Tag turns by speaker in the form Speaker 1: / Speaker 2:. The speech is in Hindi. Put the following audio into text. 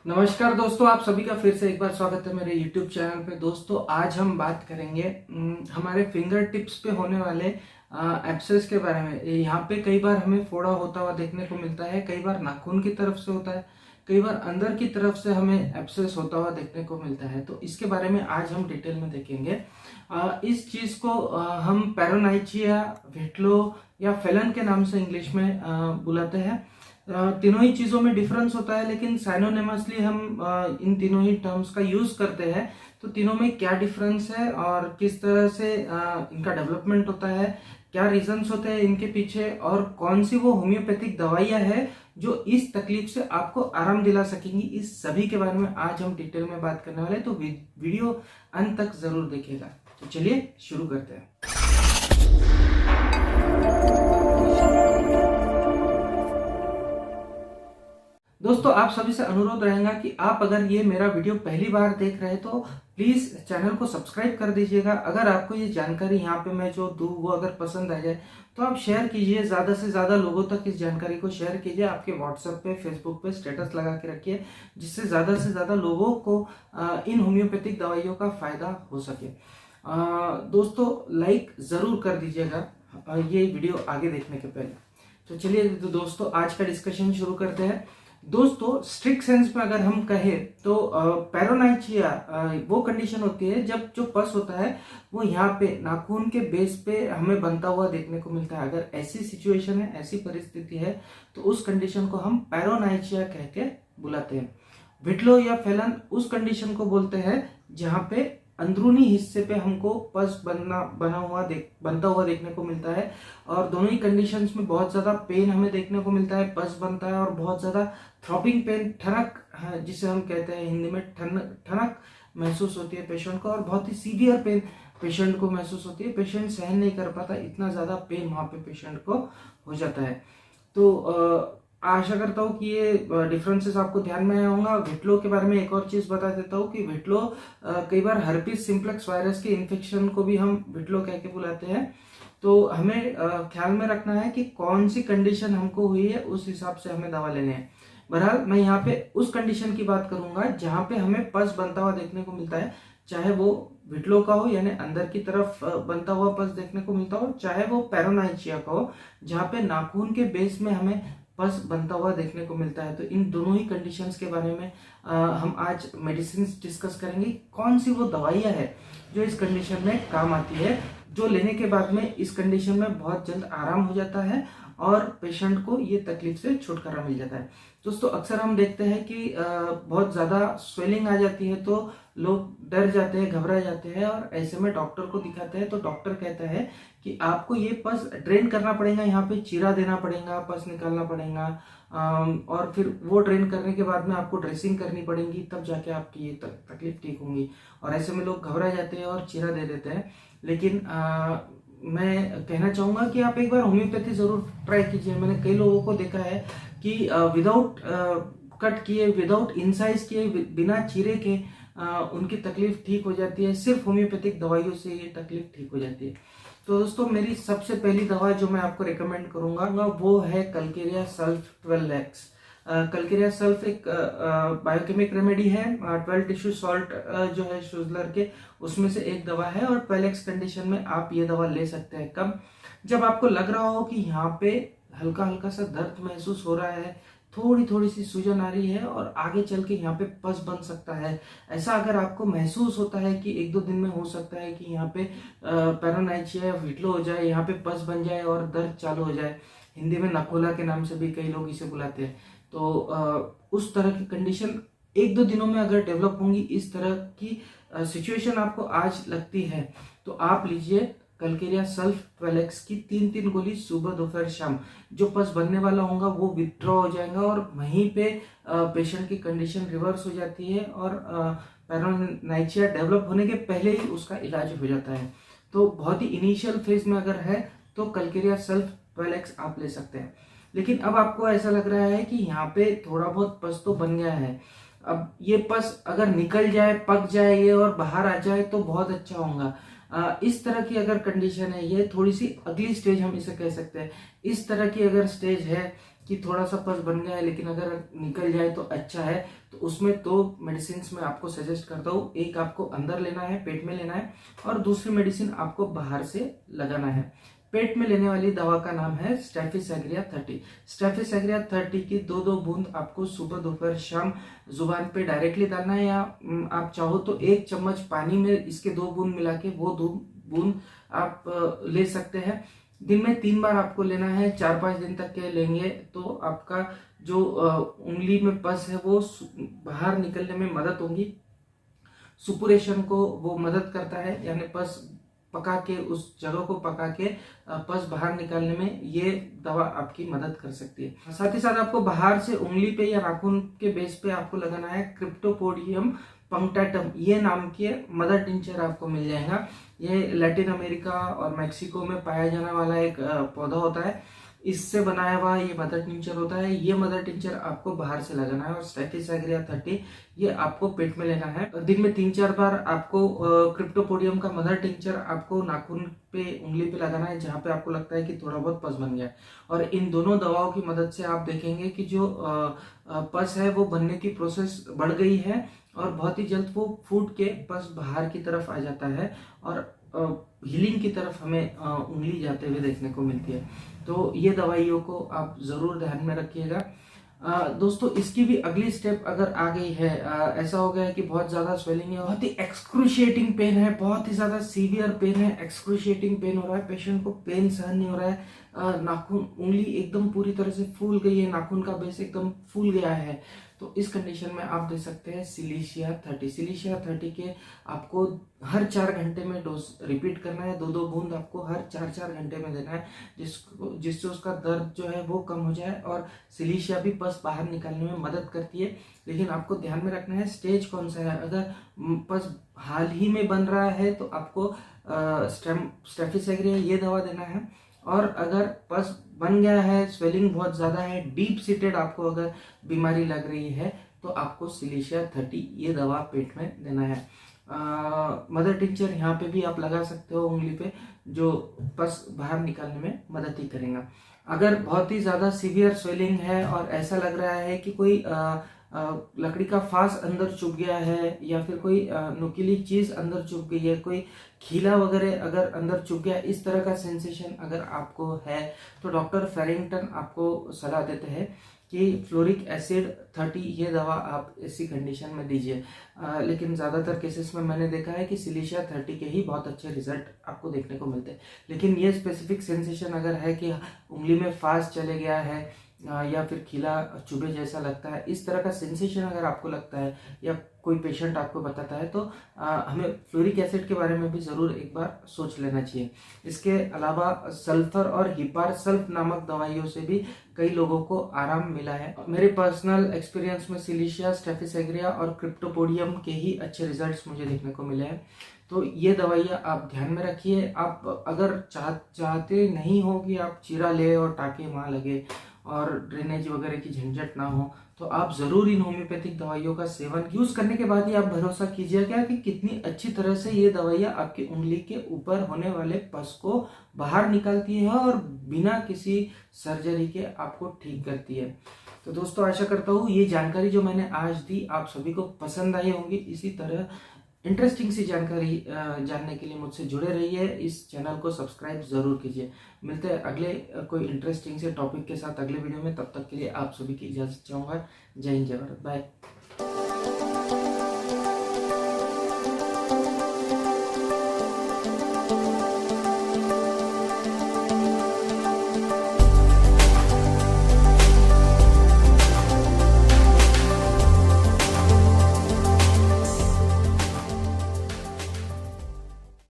Speaker 1: नमस्कार दोस्तों, आप सभी का फिर से एक बार स्वागत है मेरे YouTube चैनल पे। दोस्तों आज हम बात करेंगे हमारे फिंगर टिप्स पे होने वाले एब्सेस के बारे में। यहाँ पे कई बार हमें फोड़ा होता हुआ देखने को मिलता है, कई बार नाखून की तरफ से होता है, कई बार अंदर की तरफ से हमें एब्सेस होता हुआ देखने को मिलता है। तो इसके बारे में आज हम डिटेल में देखेंगे। इस चीज को हम पेरोनाइचिया, विट्लो या फेलन के नाम से इंग्लिश में बुलाते हैं। तीनों ही चीजों में डिफरेंस होता है, लेकिन साइनोनिमसली हम इन तीनों ही टर्म्स का यूज करते हैं। तो तीनों में क्या डिफरेंस है और किस तरह से इनका डेवलपमेंट होता है, क्या रीजंस होते हैं इनके पीछे, और कौन सी वो होम्योपैथिक दवाइयां हैं जो इस तकलीफ से आपको आराम दिला सकेंगी, इस सभी के बारे में आज हम डिटेल में बात करने वाले हैं। तो वीडियो अंत तक जरूर देखिएगा। तो चलिए शुरू करते हैं। दोस्तों आप सभी से अनुरोध रहेगा कि आप अगर ये मेरा वीडियो पहली बार देख रहे हैं तो प्लीज चैनल को सब्सक्राइब कर दीजिएगा। अगर आपको ये जानकारी यहाँ पे मैं जो दूँ वो अगर पसंद आ जाए तो आप शेयर कीजिए, ज्यादा से ज्यादा लोगों तक इस जानकारी को शेयर कीजिए। आपके व्हाट्सएप पे, फेसबुक पे स्टेटस लगा के रखिए, जिससे ज्यादा से ज्यादा लोगों को इन होम्योपैथिक दवाइयों का फायदा हो सके। दोस्तों लाइक जरूर कर दीजिएगा ये वीडियो आगे देखने के पहले। तो चलिए दोस्तों आज का डिस्कशन शुरू करते हैं। दोस्तों स्ट्रिक्ट सेंस में अगर हम कहें तो पेरोनाइचिया वो कंडीशन होती है जब जो पस होता है वो यहाँ पे नाखून के बेस पे हमें बनता हुआ देखने को मिलता है। अगर ऐसी सिचुएशन है, ऐसी परिस्थिति है, तो उस कंडीशन को हम पेरोनाइचिया कह के बुलाते हैं। विट्लो या फेलन उस कंडीशन को बोलते हैं जहाँ पे अंदरूनी हिस्से पे हमको पस बनता हुआ देखने को मिलता है। और दोनों ही कंडीशंस में बहुत ज्यादा पेन हमें देखने को मिलता है, पस बनता है और बहुत ज्यादा थ्रॉपिंग पेन, ठनक जिसे हम कहते हैं हिंदी में ठनक महसूस होती है पेशेंट को, और बहुत ही सीवियर पेन पेशेंट को महसूस होती है। पेशेंट सहन नहीं कर पाता, इतना ज्यादा पेन वहां पे पेशेंट को हो जाता है। तो आशा करता हूँ कि ये डिफरेंसेस आपको ध्यान में आया होगा। विट्लो के बारे में एक और चीज बता देता हूँ कि विट्लो कई बार हर्पिस सिम्प्लेक्स वायरस के इन्फेक्शन को भी हम विट्लो कह के बुलाते हैं। तो हमें ख्याल में रखना है कि कौन सी कंडीशन हमको हुई है, उस हिसाब से हमें दवा लेने हैं। बहरहाल मैं यहाँ पे उस कंडीशन की बात करूंगा जहां पे हमें पस बनता हुआ देखने को मिलता है, चाहे वो विट्लो का हो यानी अंदर की तरफ बनता हुआ पस देखने को मिलता हो, चाहे वो पेरोनाइचिया का हो जहाँ पे नाखून के बेस में हमें पस बनता हुआ देखने को मिलता है। तो इन दोनों ही कंडीशंस के बारे में हम आज मेडिसिन डिस्कस करेंगे। कौन सी वो दवाइयां है जो इस कंडीशन में काम आती है, जो लेने के बाद में इस कंडीशन में बहुत जल्द आराम हो जाता है और पेशेंट को ये तकलीफ से छुटकारा मिल जाता है। दोस्तों अक्सर हम देखते हैं कि बहुत ज्यादा स्वेलिंग आ जाती है तो लोग डर जाते हैं, घबरा जाते हैं और ऐसे में डॉक्टर को दिखाते हैं। तो डॉक्टर कहता है कि आपको ये पस ड्रेन करना पड़ेगा, यहाँ पे चीरा देना पड़ेगा, पस निकालना पड़ेगा, और फिर वो ड्रेन करने के बाद में आपको ड्रेसिंग करनी पड़ेगी, तब जाके आपकी ये तकलीफ ठीक होंगी। और ऐसे में लोग घबरा जाते हैं और चीरा दे देते हैं। लेकिन मैं कहना चाहूंगा कि आप एक बार होम्योपैथी जरूर ट्राई कीजिए। मैंने कई लोगों को देखा है कि विदाउट कट किए, विदाउट इंसाइज किए, बिना चीरे के उनकी तकलीफ ठीक हो जाती है। सिर्फ होम्योपैथिक दवाइयों से ये तकलीफ ठीक हो जाती है। तो दोस्तों मेरी सबसे पहली दवा जो मैं आपको रिकमेंड करूंगा वो है Calcarea sulph 12x। Calcarea sulph एक बायोकेमिक रेमेडी है। 12 टिश्यू सॉल्ट जो है शुजलर के, उसमें से एक दवा है। और 12x कंडीशन में आप ये दवा ले सकते हैं कब, जब आपको लग रहा हो कि यहाँ पे हल्का हल्का सा दर्द महसूस हो रहा है, थोड़ी थोड़ी सी सूजन आ रही है और आगे चल के यहाँ पे पस बन सकता है। ऐसा अगर आपको महसूस होता है कि एक दो दिन में हो सकता है कि यहाँ पे पेरोनाइचिया या विट्लो हो जाए, यहाँ पे पस बन जाए और दर्द चालू हो जाए, हिंदी में नकोला के नाम से भी कई लोग इसे बुलाते हैं। तो उस तरह की कंडीशन एक दो दिनों में अगर डेवलप होंगी, इस तरह की सिचुएशन आपको आज लगती है, तो आप लीजिए कल्केरिया सल्फ 12x की 3-3 गोली सुबह दोपहर शाम। जो पस बनने वाला होगा वो विथड्रॉ हो जाएगा और वहीं पे पेशेंट की कंडीशन रिवर्स हो जाती है और पेरोनाइचिया डेवलप होने के पहले ही उसका इलाज हो जाता है। तो बहुत ही इनिशियल फेज में अगर है तो कल्केरिया सल्फ 12x आप ले सकते हैं। लेकिन अब आपको ऐसा लग रहा है कि यहाँ पे थोड़ा बहुत पस तो बन गया है, अब ये पस अगर निकल जाए, पक जाए ये और बाहर आ जाए तो बहुत अच्छा होगा। इस तरह की अगर कंडीशन है, ये थोड़ी सी अगली स्टेज हम इसे कह सकते हैं। इस तरह की अगर स्टेज है कि थोड़ा सा पस बन गया है लेकिन अगर निकल जाए तो अच्छा है, तो उसमें 2 मेडिसिन मैं आपको सजेस्ट करता हूँ। एक आपको अंदर लेना है, पेट में लेना है, और दूसरी मेडिसिन आपको बाहर से लगाना है। पेट में लेने वाली दवा का नाम है स्टेफिसेग्रिया 30। स्टेफिसेग्रिया 30 की 2-2 बूंद आपको सुबह दोपहर शाम जुबान पे डायरेक्टली डालना है, या आप चाहो तो 1 चम्मच पानी में इसके 2 बूंद मिला के वो 2 बूंद आप ले सकते हैं। दिन में 3 बार आपको लेना है, 4-5 दिन तक के लेंगे तो आपका जो उंगली में पस है वो बाहर निकलने में मदद होगी। सुपुरेशन को वो मदद करता है, यानी पस पका के, उस जगह को पका के पस बाहर निकालने में ये दवा आपकी मदद कर सकती है। साथ ही साथ आपको बाहर से उंगली पे या नाखून के बेस पे आपको लगाना है क्रिप्टोपोडियम पंक्टाटम, ये नाम के मदर टिंचर आपको मिल जाएगा। ये लैटिन अमेरिका और मेक्सिको में पाया जाने वाला एक पौधा होता है, इससे बनाया हुआ ये मदर टिंचर होता है। ये मदर टिंचर आपको बाहर से लगाना है, और स्टेफिसेग्रिया 30 ये आपको पेट में लेना है। दिन में 3-4 बार आपको क्रिप्टोपोडियम का मदर टिंचर आपको नाखून पे, उंगली पे लगाना है जहाँ पे आपको लगता है कि थोड़ा बहुत पस बन गया है। और इन दोनों दवाओं की मदद से आप देखेंगे कि जो पस है वो बनने की प्रोसेस बढ़ गई है, और बहुत ही जल्द वो फूट के पस बाहर की तरफ आ जाता है, और हीलिंग की तरफ हमें उंगली जाते हुए देखने को मिलती है। तो ये दवाइयों को आप जरूर ध्यान में रखिएगा। दोस्तों, इसकी भी अगली स्टेप अगर आ गई है, ऐसा हो गया है कि बहुत ज्यादा स्वेलिंग है, बहुत ही एक्सक्रूशिएटिंग पेन है, बहुत ही ज्यादा सीवियर पेन है, एक्सक्रूशिएटिंग पेन हो रहा है, पेशेंट को पेन सहन नहीं हो रहा है, नाखून, उंगली एकदम पूरी तरह से फूल गई है, नाखून का बेस एकदम फूल गया है, तो इस कंडीशन में आप दे सकते हैं सिलीशिया 30। सिलीशिया 30 के आपको हर 4 घंटे में डोज रिपीट करना है, 2-2 बूंद आपको हर 4-4 घंटे में देना है, जिससे उसका दर्द जो है वो कम हो जाए, और सिलीशिया भी पस बाहर निकालने में मदद करती है। लेकिन आपको ध्यान में रखना है स्टेज कौन सा है। अगर पस हाल ही में बन रहा है तो आपको स्टेफिसेग्रिया ये दवा देना है, और अगर पस बन गया है, स्वेलिंग बहुत ज्यादा है, डीप सीटेड आपको अगर बीमारी लग रही है, तो आपको सिलीशिया 30 ये दवा पेट में देना है। मदर टिंचर यहाँ पे भी आप लगा सकते हो उंगली पे, जो पस बाहर निकालने में मदद ही करेगा। अगर बहुत ही ज्यादा सीवियर स्वेलिंग है और ऐसा लग रहा है कि कोई लकड़ी का फास अंदर चुभ गया है, या फिर कोई नुकीली चीज अंदर चुभ गई है, कोई खीला वगैरह अगर अंदर चुभ गया, इस तरह का सेंसेशन अगर आपको है, तो डॉक्टर फेरिंगटन आपको सलाह देते हैं कि फ्लोरिक एसिड 30 ये दवा आप ऐसी कंडीशन में दीजिए। लेकिन ज़्यादातर केसेस में मैंने देखा है कि सिलीशिया 30 के ही बहुत अच्छे रिजल्ट आपको देखने को मिलते हैं। लेकिन ये स्पेसिफिक सेंसेशन अगर है कि उंगली में फास्ट चले गया है, या फिर खीला चुभे जैसा लगता है, इस तरह का सेंसेशन अगर आपको लगता है, या कोई पेशेंट आपको बताता है, तो हमें फ्लोरिक एसिड के बारे में भी ज़रूर एक बार सोच लेना चाहिए। इसके अलावा सल्फर और हिपार सल्फ नामक दवाइयों से भी कई लोगों को आराम मिला है। मेरे पर्सनल एक्सपीरियंस में सिलीशिया, स्टेफिसेग्रिया और क्रिप्टोपोडियम के ही अच्छे रिजल्ट्स मुझे देखने को मिले हैं। तो ये दवाइयाँ आप ध्यान में रखिए। आप अगर चाहते नहीं हो कि आप चीरा ले और टाके वहाँ लगे और ड्रेनेज वगैरह की झंझट ना हो, तो आप जरूर इन होम्योपैथिक दवाइयों का सेवन यूज करने के बाद ही आप भरोसा कीजिएगा कि कितनी अच्छी तरह से ये दवाइयाँ आपकी उंगली के ऊपर होने वाले पस को बाहर निकालती है, और बिना किसी सर्जरी के आपको ठीक करती है। तो दोस्तों, आशा करता हूँ ये जानकारी जो मैंने आज दी आप सभी को पसंद आई होंगी। इसी तरह इंटरेस्टिंग सी जानकारी जानने के लिए मुझसे जुड़े रहिए, इस चैनल को सब्सक्राइब जरूर कीजिए। मिलते हैं अगले कोई इंटरेस्टिंग से टॉपिक के साथ अगले वीडियो में। तब तक के लिए आप सभी की इजाजत चाहूँगा। जय हिंद, जय भारत, बाय।